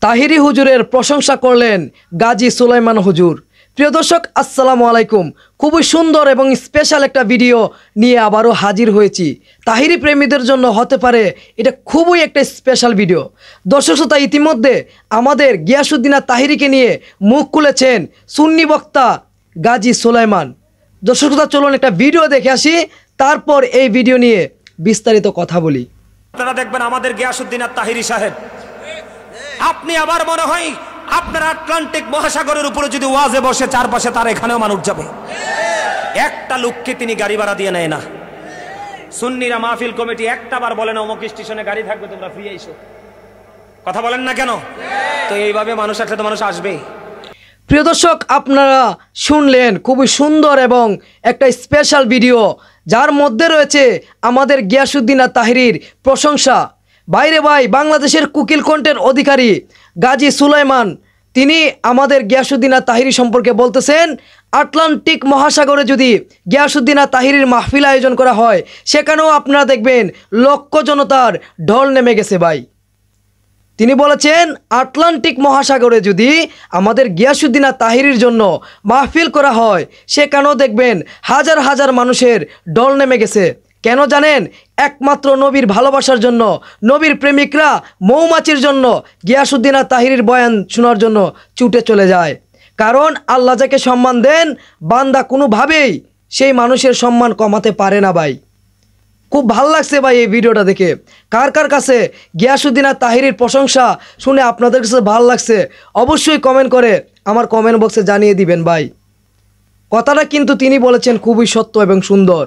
তাহিরি হুজুরের প্রশংসা করলেন গাজী সুলাইমান হুজুর। প্রিয় দর্শক, আসসালামু আলাইকুম। খুবই সুন্দর এবং স্পেশাল একটা ভিডিও নিয়ে আবারও হাজির হয়েছি। তাহিরি প্রেমীদের জন্য হতে পারে এটা খুবই একটা স্পেশাল ভিডিও। দর্শক শ্রোতা, ইতিমধ্যে আমাদের গিয়াসউদ্দিন তাহিরিকে নিয়ে মুখ খুলেছেন সুন্নি বক্তা গাজী সুলাইমান। দর্শক শ্রোতা, চলুন একটা ভিডিও দেখে আসি, তারপর এই ভিডিও নিয়ে বিস্তারিত কথা বলি। আপনারা দেখবেন আমাদের গিয়াসউদ্দিন তাহিরি সাহেব, আপনি আবার মনে হয় আপনার আটলান্টিক মহাসাগরের উপরে যদি ওয়াজে বসে চারপাশে তার এখানেও মানুষ যাবে। একটা লোককে তিনি গাড়ি ভাড়া দিয়ে নেয় না। সুন্নিরা মাহফিল কমিটি একটাবার বলে না অমুক স্টেশনে গাড়ি থাকবে, তোমরা ফ্রি আইসো। কথা বলেন না কেন? তো এইভাবে মানুষ আসলে তো মানুষ আসবে। প্রিয় দর্শক, আপনারা শুনলেন খুবই সুন্দর এবং একটা স্পেশাল ভিডিও, যার মধ্যে রয়েছে আমাদের গিয়াসউদ্দিন তাহিরির প্রশংসা। বাইরে ভাই, বাংলাদেশের কুকিল কণ্ঠের অধিকারী গাজী সুলাইমান তিনি আমাদের গিয়াসউদ্দিন তাহিরি সম্পর্কে বলতেছেন, আটলান্টিক মহাসাগরে যদি গিয়াসউদ্দিন তাহিরির মাহফিল আয়োজন করা হয়, সেখানেও আপনারা দেখবেন লক্ষ জনতার ঢল নেমে গেছে ভাই। তিনি বলেছেন, আটলান্টিক মহাসাগরে যদি আমাদের গিয়াসউদ্দিন তাহিরির জন্য মাহফিল করা হয়, সেখানেও দেখবেন হাজার হাজার মানুষের ঢল নেমে গেছে। কেন জানেন? একমাত্র নবীর ভালোবাসার জন্য, নবীর প্রেমিকরা মৌমাছির জন্য গিয়াসউদ্দিন তাহিরির বয়ান শোনার জন্য ছুটে চলে যায়। কারণ আল্লাহ যাকে সম্মান দেন, বান্দা কোনোভাবেই সেই মানুষের সম্মান কমাতে পারে না ভাই। খুব ভালো লাগছে ভাই এই ভিডিওটা দেখে। কার কার কাছে গিয়াসউদ্দিন তাহিরির প্রশংসা শুনে আপনাদের কাছে ভালো লাগছে, অবশ্যই কমেন্ট করে আমার কমেন্ট বক্সে জানিয়ে দিবেন ভাই। কথাটা কিন্তু তিনি বলেছেন খুবই সত্য এবং সুন্দর।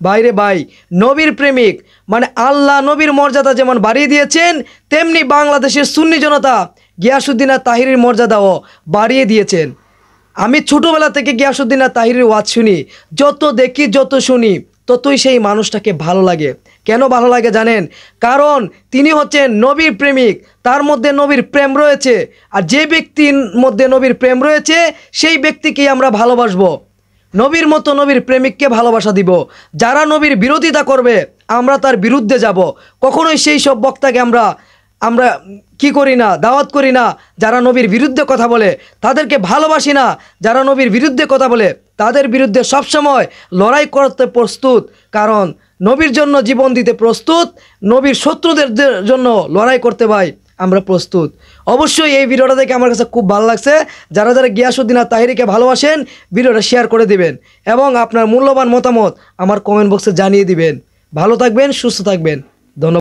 বাইরে ভাই, নবীর প্রেমিক মানে আল্লাহ নবীর মর্যাদা যেমন বাড়িয়ে দিয়েছেন, তেমনি বাংলাদেশের সুন্নি জনতা গিয়াসউদ্দিন তাহিরির মর্যাদাও বাড়িয়ে দিয়েছেন। আমি ছোটোবেলা থেকে গিয়াসউদ্দিন তাহিরির ওয়াজ শুনি, যত দেখি যত শুনি ততই সেই মানুষটাকে ভালো লাগে। কেন ভালো লাগে জানেন? কারণ তিনি হচ্ছেন নবীর প্রেমিক, তার মধ্যে নবীর প্রেম রয়েছে। আর যে ব্যক্তির মধ্যে নবীর প্রেম রয়েছে, সেই ব্যক্তিকেই আমরা ভালোবাসবো। নবীর মতো নবীর প্রেমিককে ভালোবাসা দিব। যারা নবীর বিরোধিতা করবে, আমরা তার বিরুদ্ধে যাব। কখনোই সেই সব বক্তাকে আমরা কি করি না, দাওয়াত করি না। যারা নবীর বিরুদ্ধে কথা বলে তাদেরকে ভালোবাসি না। যারা নবীর বিরুদ্ধে কথা বলে তাদের বিরুদ্ধে সবসময় লড়াই করতে প্রস্তুত। কারণ নবীর জন্য জীবন দিতে প্রস্তুত, নবীর শত্রুদের জন্য লড়াই করতে ভাই আমরা প্রস্তুত। অবশ্যই এই ভিডিওটা দেখে আমার কাছে খুব ভালো লাগছে। যারা যারা গিয়াসউদ্দিন তাহিরিকে ভালোবাসেন, ভিডিওটা শেয়ার করে দিবেন এবং আপনার মূল্যবান মতামত আমার কমেন্ট বক্সে জানিয়ে দিবেন। ভালো থাকবেন, সুস্থ থাকবেন। ধন্যবাদ।